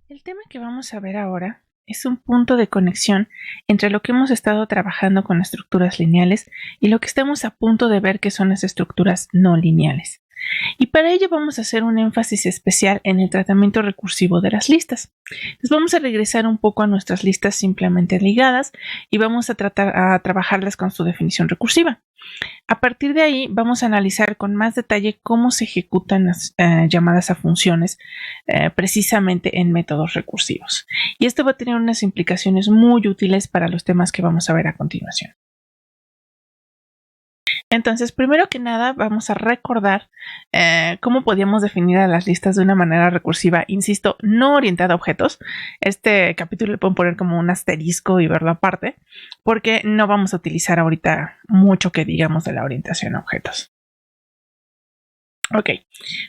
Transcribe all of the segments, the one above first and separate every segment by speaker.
Speaker 1: El tema que vamos a ver ahora es un punto de conexión entre lo que hemos estado trabajando con estructuras lineales y lo que estamos a punto de ver que son las estructuras no lineales. Y para ello vamos a hacer un énfasis especial en el tratamiento recursivo de las listas. Entonces vamos a regresar un poco a nuestras listas simplemente ligadas y vamos a trabajarlas con su definición recursiva. A partir de ahí vamos a analizar con más detalle cómo se ejecutan las llamadas a funciones precisamente en métodos recursivos. Y esto va a tener unas implicaciones muy útiles para los temas que vamos a ver a continuación. Entonces, primero que nada, vamos a recordar cómo podíamos definir a las listas de una manera recursiva, insisto, no orientada a objetos. Este capítulo le pueden poner como un asterisco y verlo aparte, porque no vamos a utilizar ahorita mucho que digamos de la orientación a objetos. Ok,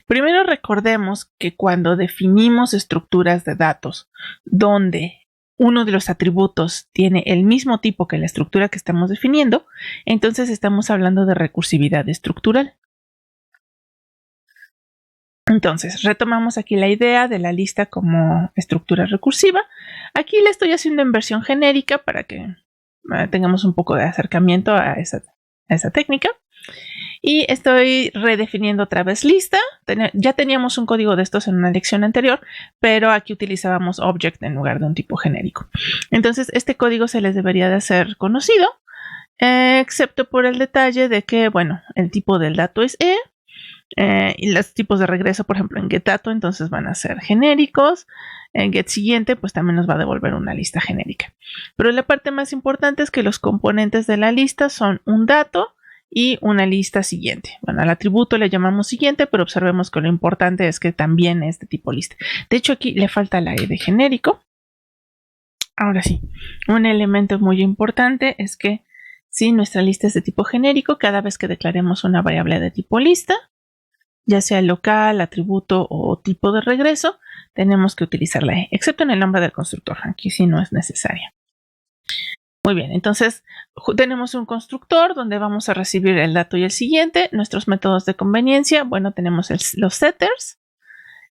Speaker 1: primero recordemos que cuando definimos estructuras de datos donde uno de los atributos tiene el mismo tipo que la estructura que estamos definiendo, entonces estamos hablando de recursividad estructural. Entonces, retomamos aquí la idea de la lista como estructura recursiva. Aquí le estoy haciendo en versión genérica para que tengamos un poco de acercamiento a esa técnica. Y estoy redefiniendo otra vez lista. Ya teníamos un código de estos en una lección anterior, pero aquí utilizábamos object en lugar de un tipo genérico. Entonces, este código se les debería de hacer conocido, excepto por el detalle de que, bueno, el tipo del dato es y los tipos de regreso, por ejemplo, en getDato, entonces van a ser genéricos. En getSiguiente, pues también nos va a devolver una lista genérica. Pero la parte más importante es que los componentes de la lista son un dato y una lista siguiente. Bueno, al atributo le llamamos siguiente, pero observemos que lo importante es que también es de tipo lista. De hecho, aquí le falta la de genérico. Ahora sí, un elemento muy importante es que si nuestra lista es de tipo genérico, cada vez que declaremos una variable de tipo lista, ya sea local, atributo o tipo de regreso, tenemos que utilizar la E, excepto en el nombre del constructor. Aquí sí no es necesaria. Muy bien, entonces tenemos un constructor donde vamos a recibir el dato y el siguiente. Nuestros métodos de conveniencia, bueno, tenemos los setters,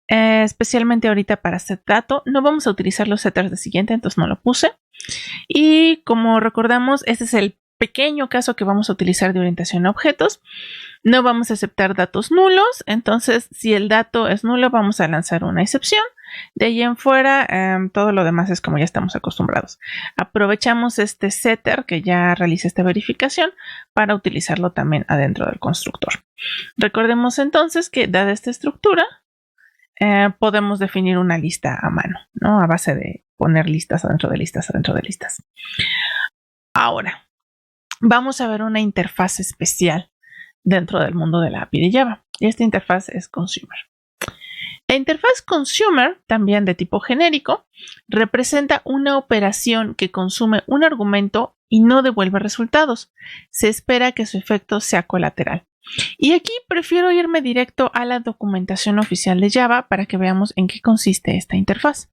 Speaker 1: especialmente ahorita para setDato. No vamos a utilizar los setters de siguiente, entonces no lo puse. Y como recordamos, este es el pequeño caso que vamos a utilizar de orientación a objetos. No vamos a aceptar datos nulos, entonces si el dato es nulo vamos a lanzar una excepción. De ahí en fuera, todo lo demás es como ya estamos acostumbrados. Aprovechamos este setter que ya realiza esta verificación para utilizarlo también adentro del constructor. Recordemos entonces que dada esta estructura, podemos definir una lista a mano, ¿no? A base de poner listas adentro de listas adentro de listas. Ahora, vamos a ver una interfaz especial dentro del mundo de la API de Java. Y esta interfaz es Consumer. La interfaz Consumer, también de tipo genérico, representa una operación que consume un argumento y no devuelve resultados. Se espera que su efecto sea colateral. Y aquí prefiero irme directo a la documentación oficial de Java para que veamos en qué consiste esta interfaz.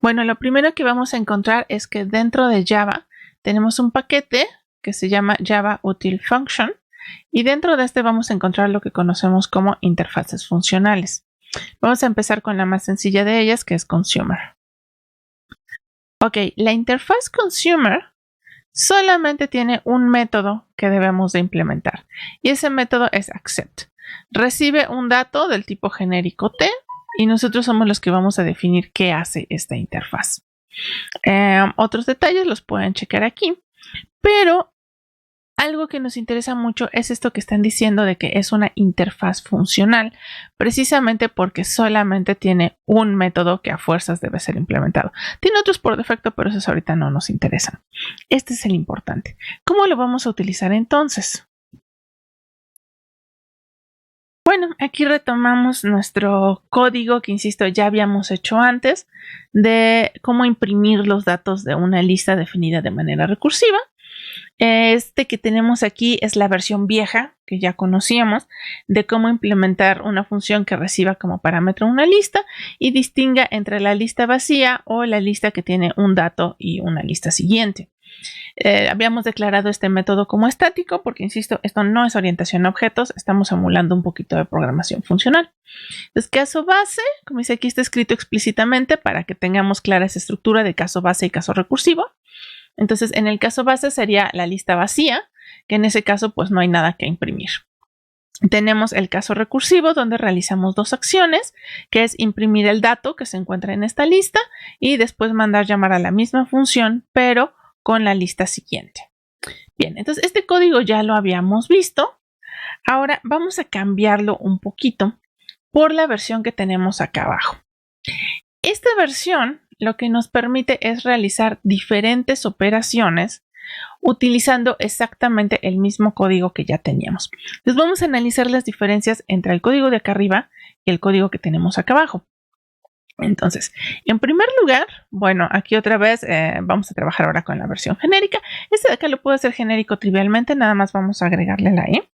Speaker 1: Bueno, lo primero que vamos a encontrar es que dentro de Java tenemos un paquete que se llama Java Util Function. Y dentro de este vamos a encontrar lo que conocemos como interfaces funcionales. Vamos a empezar con la más sencilla de ellas, que es Consumer. Ok, la interfaz Consumer solamente tiene un método que debemos de implementar. Y ese método es accept. Recibe un dato del tipo genérico T y nosotros somos los que vamos a definir qué hace esta interfaz. Otros detalles los pueden checar aquí, pero algo que nos interesa mucho es esto que están diciendo de que es una interfaz funcional, precisamente porque solamente tiene un método que a fuerzas debe ser implementado. Tiene otros por defecto, pero esos ahorita no nos interesan. Este es el importante. ¿Cómo lo vamos a utilizar entonces? Bueno, aquí retomamos nuestro código que, insisto, ya habíamos hecho antes de cómo imprimir los datos de una lista definida de manera recursiva. Este que tenemos aquí es la versión vieja que ya conocíamos de cómo implementar una función que reciba como parámetro una lista y distinga entre la lista vacía o la lista que tiene un dato y una lista siguiente. Habíamos declarado este método como estático porque, insisto, esto no es orientación a objetos, estamos emulando un poquito de programación funcional. Entonces, caso base, como dice aquí, está escrito explícitamente para que tengamos clara esa estructura de caso base y caso recursivo. Entonces, en el caso base sería la lista vacía, que en ese caso pues no hay nada que imprimir. Tenemos el caso recursivo donde realizamos dos acciones, que es imprimir el dato que se encuentra en esta lista y después mandar llamar a la misma función, pero con la lista siguiente. Bien, entonces este código ya lo habíamos visto. Ahora vamos a cambiarlo un poquito por la versión que tenemos acá abajo. Esta versión lo que nos permite es realizar diferentes operaciones utilizando exactamente el mismo código que ya teníamos. Entonces vamos a analizar las diferencias entre el código de acá arriba y el código que tenemos acá abajo. Entonces, en primer lugar, bueno, aquí otra vez vamos a trabajar ahora con la versión genérica. Este de acá lo puedo hacer genérico trivialmente, nada más vamos a agregarle la E.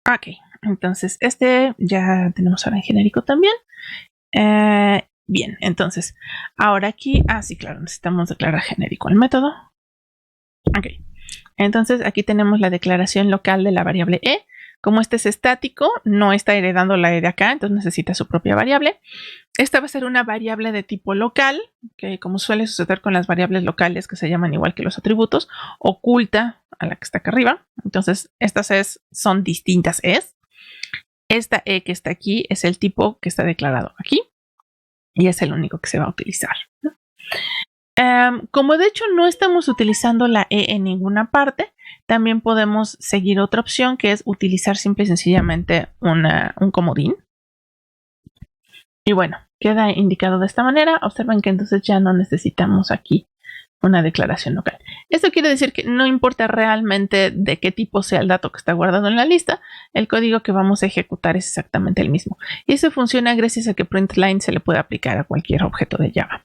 Speaker 1: Ok, entonces este ya tenemos ahora en genérico también. Bien, entonces, ahora aquí, sí, claro, necesitamos declarar genérico el método. Ok, entonces aquí tenemos la declaración local de la variable E. Como este es estático, no está heredando la E de acá, entonces necesita su propia variable. Esta va a ser una variable de tipo local, que como suele suceder con las variables locales, que se llaman igual que los atributos, oculta a la que está acá arriba. Entonces, estas son distintas E's. Esta E que está aquí es el tipo que está declarado aquí y es el único que se va a utilizar. Como de hecho no estamos utilizando la E en ninguna parte, también podemos seguir otra opción que es utilizar simple y sencillamente un comodín. Y bueno, queda indicado de esta manera. Observen que entonces ya no necesitamos aquí una declaración local. Esto quiere decir que no importa realmente de qué tipo sea el dato que está guardado en la lista, el código que vamos a ejecutar es exactamente el mismo. Y eso funciona gracias a que println se le puede aplicar a cualquier objeto de Java.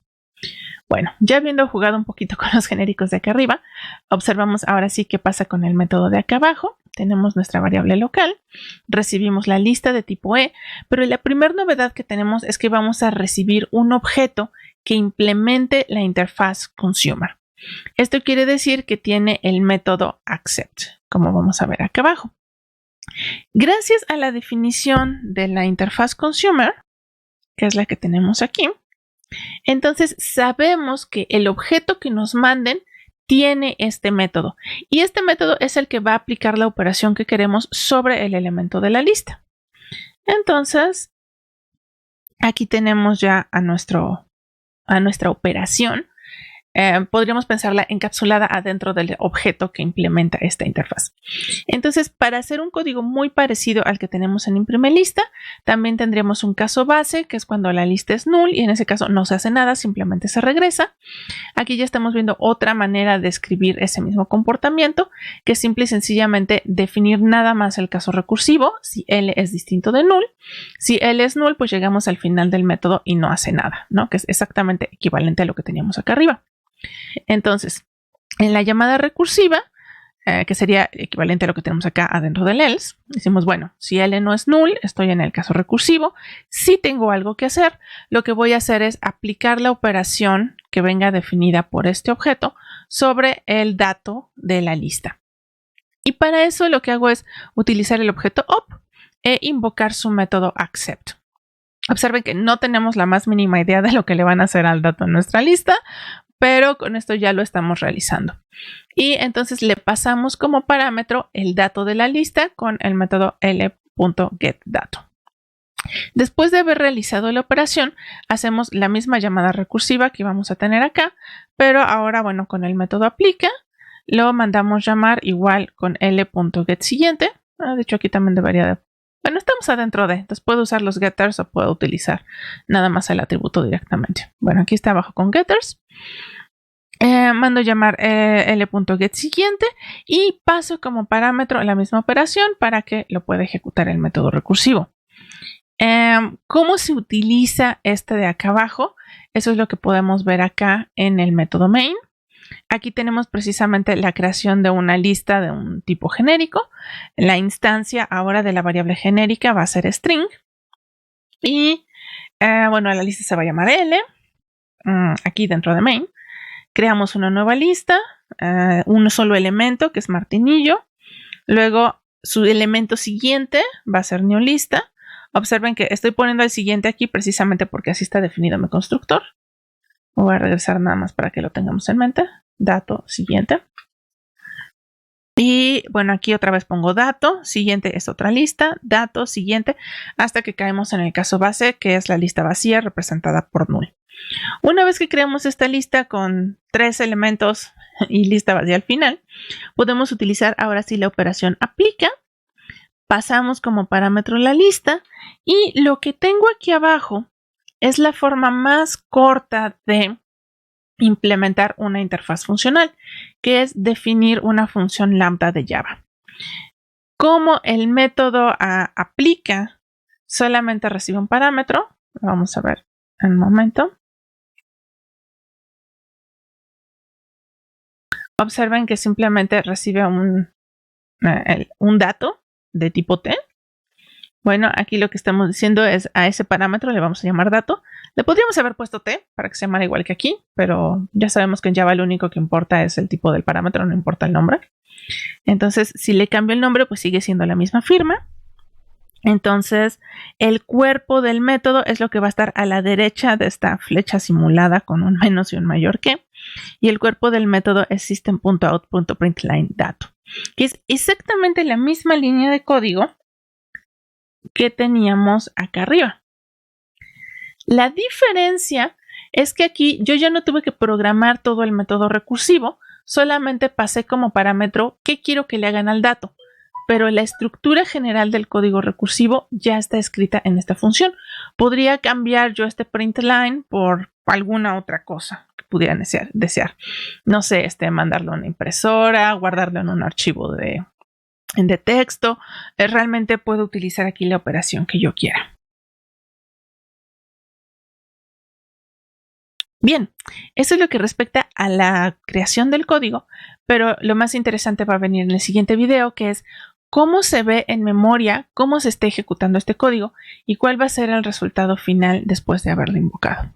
Speaker 1: Bueno, ya habiendo jugado un poquito con los genéricos de acá arriba, observamos ahora sí qué pasa con el método de acá abajo. Tenemos nuestra variable local, recibimos la lista de tipo E, pero la primera novedad que tenemos es que vamos a recibir un objeto que implemente la interfaz consumer. Esto quiere decir que tiene el método accept, como vamos a ver acá abajo. Gracias a la definición de la interfaz consumer, que es la que tenemos aquí, entonces sabemos que el objeto que nos manden tiene este método y este método es el que va a aplicar la operación que queremos sobre el elemento de la lista. Entonces, aquí tenemos ya a nuestra operación. Podríamos pensarla encapsulada adentro del objeto que implementa esta interfaz. Entonces, para hacer un código muy parecido al que tenemos en imprime lista, también tendríamos un caso base, que es cuando la lista es null y en ese caso no se hace nada, simplemente se regresa. Aquí ya estamos viendo otra manera de escribir ese mismo comportamiento, que es simple y sencillamente definir nada más el caso recursivo, si L es distinto de null. Si L es null, pues llegamos al final del método y no hace nada, ¿no? Que es exactamente equivalente a lo que teníamos acá arriba. Entonces, en la llamada recursiva, que sería equivalente a lo que tenemos acá adentro del else, decimos, bueno, si L no es null, estoy en el caso recursivo. Si tengo algo que hacer, lo que voy a hacer es aplicar la operación que venga definida por este objeto sobre el dato de la lista. Y para eso lo que hago es utilizar el objeto op e invocar su método accept. Observen que no tenemos la más mínima idea de lo que le van a hacer al dato en nuestra lista, pero con esto ya lo estamos realizando. Y entonces le pasamos como parámetro el dato de la lista con el método l.getDato. Después de haber realizado la operación, hacemos la misma llamada recursiva que vamos a tener acá, pero ahora, bueno, con el método aplica, lo mandamos llamar igual con l.getSiguiente. De hecho, aquí también debería de... Bueno, estamos adentro de, entonces puedo usar los getters o puedo utilizar nada más el atributo directamente. Bueno, aquí está abajo con getters. Mando llamar l.getSiguiente y paso como parámetro la misma operación para que lo pueda ejecutar el método recursivo. ¿Cómo se utiliza este de acá abajo? Eso es lo que podemos ver acá en el método main. Aquí tenemos precisamente la creación de una lista de un tipo genérico. La instancia ahora de la variable genérica va a ser string. Y bueno, la lista se va a llamar L, aquí dentro de main. creamos una nueva lista, un solo elemento que es martinillo. Luego su elemento siguiente va a ser new lista. Observen que estoy poniendo el siguiente aquí precisamente porque así está definido mi constructor. Voy a regresar nada más para que lo tengamos en mente. Dato siguiente. Y bueno, aquí otra vez pongo dato, siguiente es otra lista, dato, siguiente, hasta que caemos en el caso base, que es la lista vacía representada por null. Una vez que creamos esta lista con 3 elementos y lista vacía al final, podemos utilizar ahora sí la operación aplica. Pasamos como parámetro la lista y lo que tengo aquí abajo es la forma más corta de implementar una interfaz funcional, que es definir una función lambda de Java. Como el método aplica solamente recibe un parámetro, vamos a ver en un momento. Observen que simplemente recibe un dato de tipo T. Bueno, aquí lo que estamos diciendo es a ese parámetro le vamos a llamar dato. Le podríamos haber puesto T para que se llamara igual que aquí, pero ya sabemos que en Java lo único que importa es el tipo del parámetro, no importa el nombre. Entonces, si le cambio el nombre, pues sigue siendo la misma firma. Entonces, el cuerpo del método es lo que va a estar a la derecha de esta flecha simulada con un menos y un mayor que. Y el cuerpo del método es system.out.println dato, que es exactamente la misma línea de código que teníamos acá arriba. La diferencia es que aquí yo ya no tuve que programar todo el método recursivo, solamente pasé como parámetro qué quiero que le hagan al dato, pero la estructura general del código recursivo ya está escrita en esta función. Podría cambiar yo este println por alguna otra cosa que pudieran desear. No sé, mandarlo a una impresora, guardarlo en un archivo de texto. Realmente puedo utilizar aquí la operación que yo quiera. Bien, eso es lo que respecta a la creación del código, pero lo más interesante va a venir en el siguiente video, que es cómo se ve en memoria, cómo se está ejecutando este código y cuál va a ser el resultado final después de haberlo invocado.